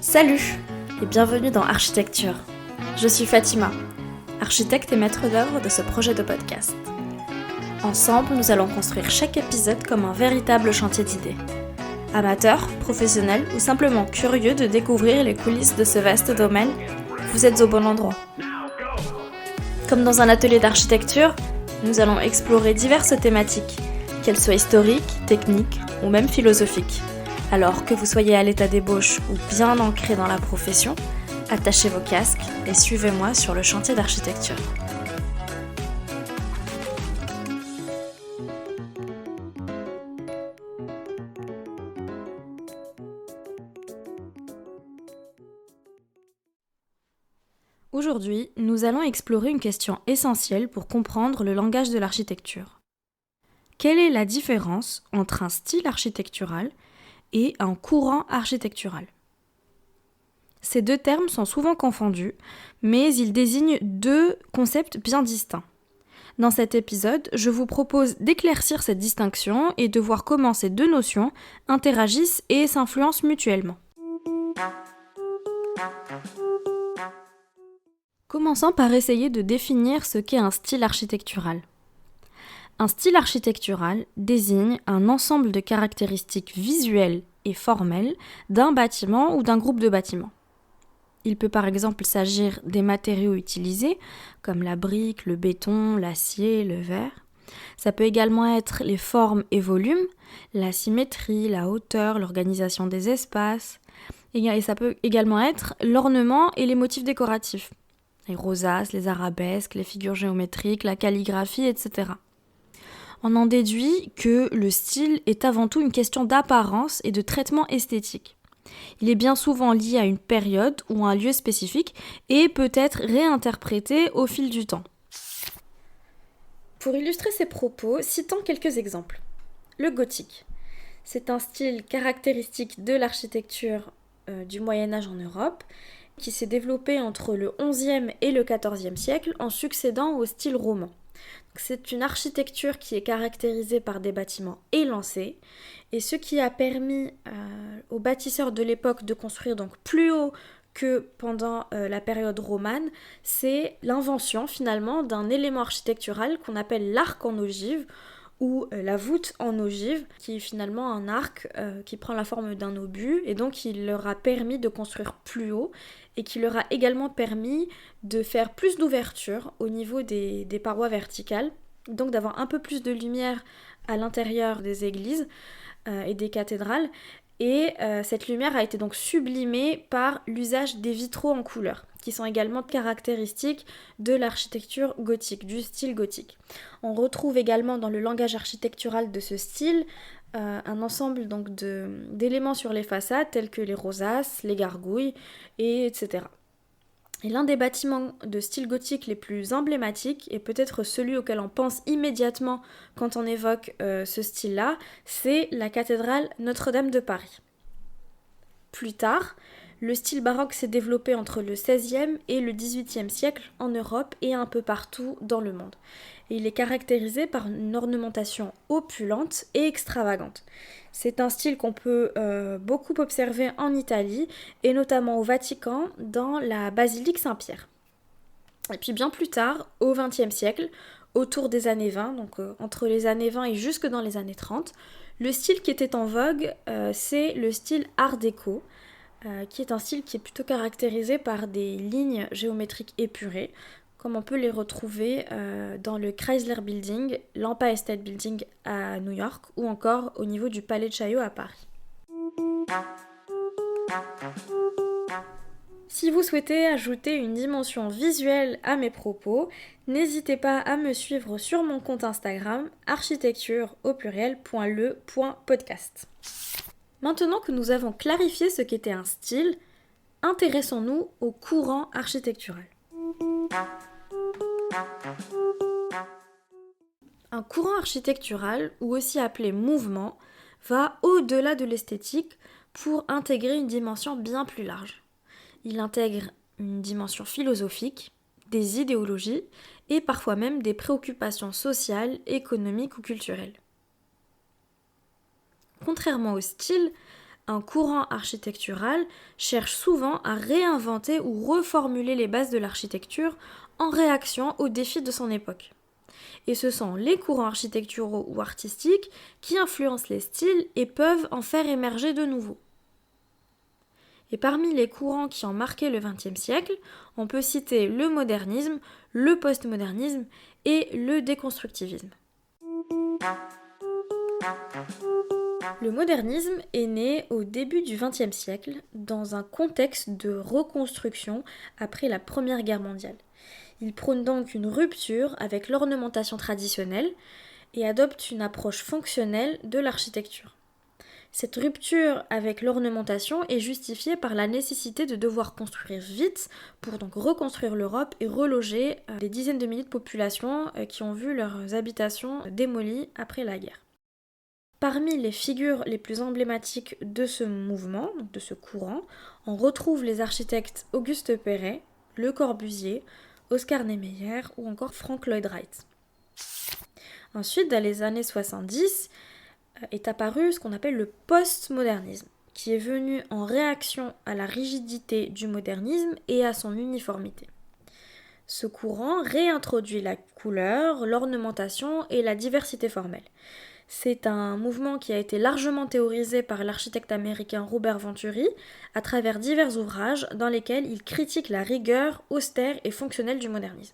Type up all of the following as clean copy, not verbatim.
Salut et bienvenue dans Architecture. Je suis Fatima, architecte et maître d'œuvre de ce projet de podcast. Ensemble, nous allons construire chaque épisode comme un véritable chantier d'idées. Amateurs, professionnels ou simplement curieux de découvrir les coulisses de ce vaste domaine, vous êtes au bon endroit. Comme dans un atelier d'architecture, nous allons explorer diverses thématiques, qu'elles soient historiques, techniques ou même philosophiques. Alors que vous soyez à l'état d'ébauche ou bien ancré dans la profession, attachez vos casques et suivez-moi sur le chantier d'architecture. Aujourd'hui, nous allons explorer une question essentielle pour comprendre le langage de l'architecture. Quelle est la différence entre un style architectural et un courant architectural? Ces deux termes sont souvent confondus, mais ils désignent deux concepts bien distincts. Dans cet épisode, je vous propose d'éclaircir cette distinction et de voir comment ces deux notions interagissent et s'influencent mutuellement. Commençons par essayer de définir ce qu'est un style architectural. Un style architectural désigne un ensemble de caractéristiques visuelles et formelles d'un bâtiment ou d'un groupe de bâtiments. Il peut par exemple s'agir des matériaux utilisés, comme la brique, le béton, l'acier, le verre. Ça peut également être les formes et volumes, la symétrie, la hauteur, l'organisation des espaces. Et ça peut également être l'ornement et les motifs décoratifs. Les rosaces, les arabesques, les figures géométriques, la calligraphie, etc. On en déduit que le style est avant tout une question d'apparence et de traitement esthétique. Il est bien souvent lié à une période ou à un lieu spécifique et peut être réinterprété au fil du temps. Pour illustrer ces propos, citons quelques exemples. Le gothique. C'est un style caractéristique de l'architecture du Moyen-Âge en Europe qui s'est développé entre le XIe et le XIVe siècle en succédant au style roman. C'est une architecture qui est caractérisée par des bâtiments élancés et ce qui a permis aux bâtisseurs de l'époque de construire donc plus haut que pendant la période romane, c'est l'invention finalement d'un élément architectural qu'on appelle l'arc en ogive ou la voûte en ogive, qui est finalement un arc qui prend la forme d'un obus et donc il leur a permis de construire plus haut et qui leur a également permis de faire plus d'ouverture au niveau des parois verticales, donc d'avoir un peu plus de lumière à l'intérieur des églises et des cathédrales. Et cette lumière a été donc sublimée par l'usage des vitraux en couleur, qui sont également caractéristiques de l'architecture gothique, du style gothique. On retrouve également dans le langage architectural de ce style un ensemble donc d'éléments sur les façades tels que les rosaces, les gargouilles, etc. Et l'un des bâtiments de style gothique les plus emblématiques, et peut-être celui auquel on pense immédiatement quand on évoque ce style-là, c'est la cathédrale Notre-Dame de Paris. Plus tard, le style baroque s'est développé entre le XVIe et le XVIIIe siècle en Europe et un peu partout dans le monde. Et il est caractérisé par une ornementation opulente et extravagante. C'est un style qu'on peut beaucoup observer en Italie et notamment au Vatican dans la basilique Saint-Pierre. Et puis bien plus tard, au XXe siècle, autour des années 20, donc entre les années 20 et jusque dans les années 30, le style qui était en vogue, c'est le style Art déco, qui est un style qui est plutôt caractérisé par des lignes géométriques épurées, comme on peut les retrouver dans le Chrysler Building, l'Empire State Building à New York, ou encore au niveau du Palais de Chaillot à Paris. Si vous souhaitez ajouter une dimension visuelle à mes propos, n'hésitez pas à me suivre sur mon compte Instagram architecture.le.podcast. Maintenant que nous avons clarifié ce qu'était un style, intéressons-nous au courant architectural. Un courant architectural, ou aussi appelé mouvement, va au-delà de l'esthétique pour intégrer une dimension bien plus large. Il intègre une dimension philosophique, des idéologies et parfois même des préoccupations sociales, économiques ou culturelles. Contrairement au style, un courant architectural cherche souvent à réinventer ou reformuler les bases de l'architecture en réaction aux défis de son époque. Et ce sont les courants architecturaux ou artistiques qui influencent les styles et peuvent en faire émerger de nouveaux. Et parmi les courants qui ont marqué le XXe siècle, on peut citer le modernisme, le postmodernisme et le déconstructivisme. Le modernisme est né au début du XXe siècle dans un contexte de reconstruction après la Première Guerre mondiale. Il prône donc une rupture avec l'ornementation traditionnelle et adopte une approche fonctionnelle de l'architecture. Cette rupture avec l'ornementation est justifiée par la nécessité de devoir construire vite pour donc reconstruire l'Europe et reloger des dizaines de milliers de populations qui ont vu leurs habitations démolies après la guerre. Parmi les figures les plus emblématiques de ce mouvement, donc de ce courant, on retrouve les architectes Auguste Perret, Le Corbusier, Oscar Niemeyer ou encore Frank Lloyd Wright. Ensuite, dans les années 70, est apparu ce qu'on appelle le postmodernisme, qui est venu en réaction à la rigidité du modernisme et à son uniformité. Ce courant réintroduit la couleur, l'ornementation et la diversité formelle. C'est un mouvement qui a été largement théorisé par l'architecte américain Robert Venturi à travers divers ouvrages dans lesquels il critique la rigueur austère et fonctionnelle du modernisme.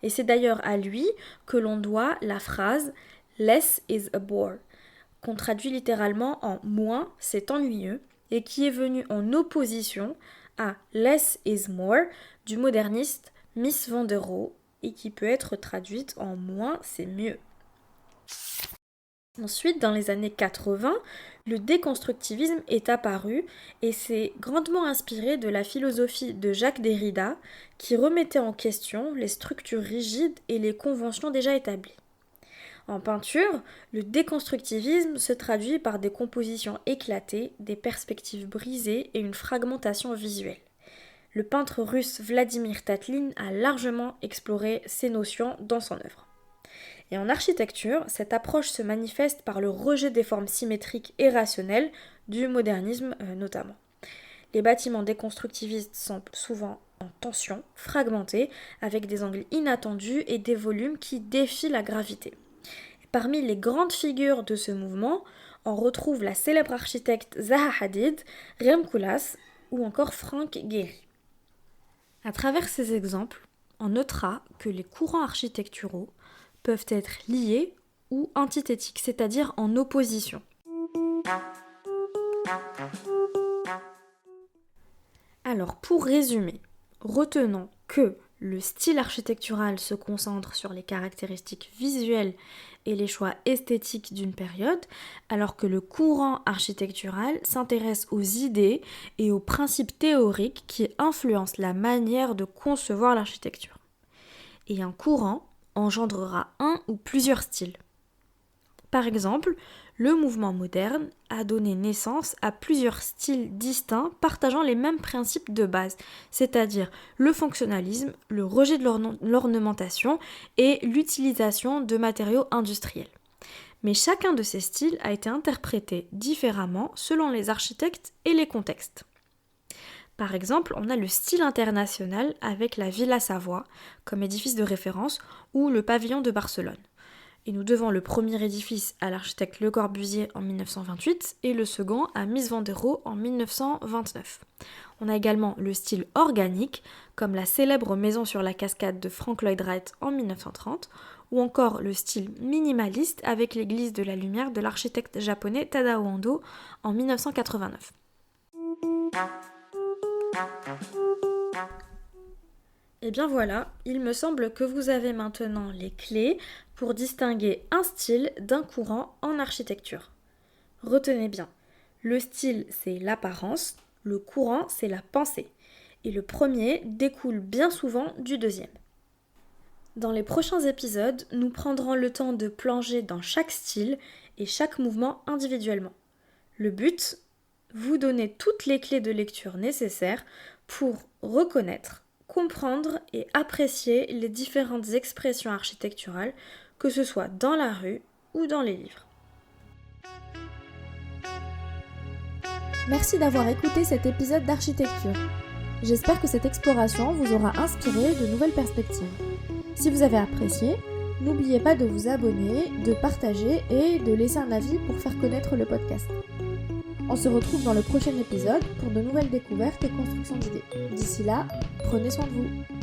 Et c'est d'ailleurs à lui que l'on doit la phrase « Less is a bore », qu'on traduit littéralement en « moins, c'est ennuyeux », et qui est venu en opposition à « Less is more » du moderniste Mies van der Rohe et qui peut être traduite en « moins, c'est mieux ». Ensuite, dans les années 80, le déconstructivisme est apparu et s'est grandement inspiré de la philosophie de Jacques Derrida qui remettait en question les structures rigides et les conventions déjà établies. En peinture, le déconstructivisme se traduit par des compositions éclatées, des perspectives brisées et une fragmentation visuelle. Le peintre russe Vladimir Tatlin a largement exploré ces notions dans son œuvre. Et en architecture, cette approche se manifeste par le rejet des formes symétriques et rationnelles, du modernisme notamment. Les bâtiments déconstructivistes sont souvent en tension, fragmentés, avec des angles inattendus et des volumes qui défient la gravité. Et parmi les grandes figures de ce mouvement, on retrouve la célèbre architecte Zaha Hadid, Rem Koolhaas ou encore Frank Gehry. À travers ces exemples, on notera que les courants architecturaux peuvent être liés ou antithétiques, c'est-à-dire en opposition. Alors, pour résumer, retenons que le style architectural se concentre sur les caractéristiques visuelles et les choix esthétiques d'une période, alors que le courant architectural s'intéresse aux idées et aux principes théoriques qui influencent la manière de concevoir l'architecture. Et un courant engendrera un ou plusieurs styles. Par exemple, le mouvement moderne a donné naissance à plusieurs styles distincts partageant les mêmes principes de base, c'est-à-dire le fonctionnalisme, le rejet de l'ornementation et l'utilisation de matériaux industriels. Mais chacun de ces styles a été interprété différemment selon les architectes et les contextes. Par exemple, on a le style international avec la Villa Savoie comme édifice de référence ou le pavillon de Barcelone. Et nous devons le premier édifice à l'architecte Le Corbusier en 1928 et le second à Mies van der Rohe en 1929. On a également le style organique comme la célèbre maison sur la cascade de Frank Lloyd Wright en 1930 ou encore le style minimaliste avec l'église de la lumière de l'architecte japonais Tadao Ando en 1989. Et bien voilà, il me semble que vous avez maintenant les clés pour distinguer un style d'un courant en architecture. Retenez bien, le style c'est l'apparence, le courant c'est la pensée, et le premier découle bien souvent du deuxième. Dans les prochains épisodes, nous prendrons le temps de plonger dans chaque style et chaque mouvement individuellement. Le but, vous donner toutes les clés de lecture nécessaires pour reconnaître, comprendre et apprécier les différentes expressions architecturales, que ce soit dans la rue ou dans les livres. Merci d'avoir écouté cet épisode d'architecture. J'espère que cette exploration vous aura inspiré de nouvelles perspectives. Si vous avez apprécié, n'oubliez pas de vous abonner, de partager et de laisser un avis pour faire connaître le podcast. On se retrouve dans le prochain épisode pour de nouvelles découvertes et constructions d'idées. D'ici là, prenez soin de vous.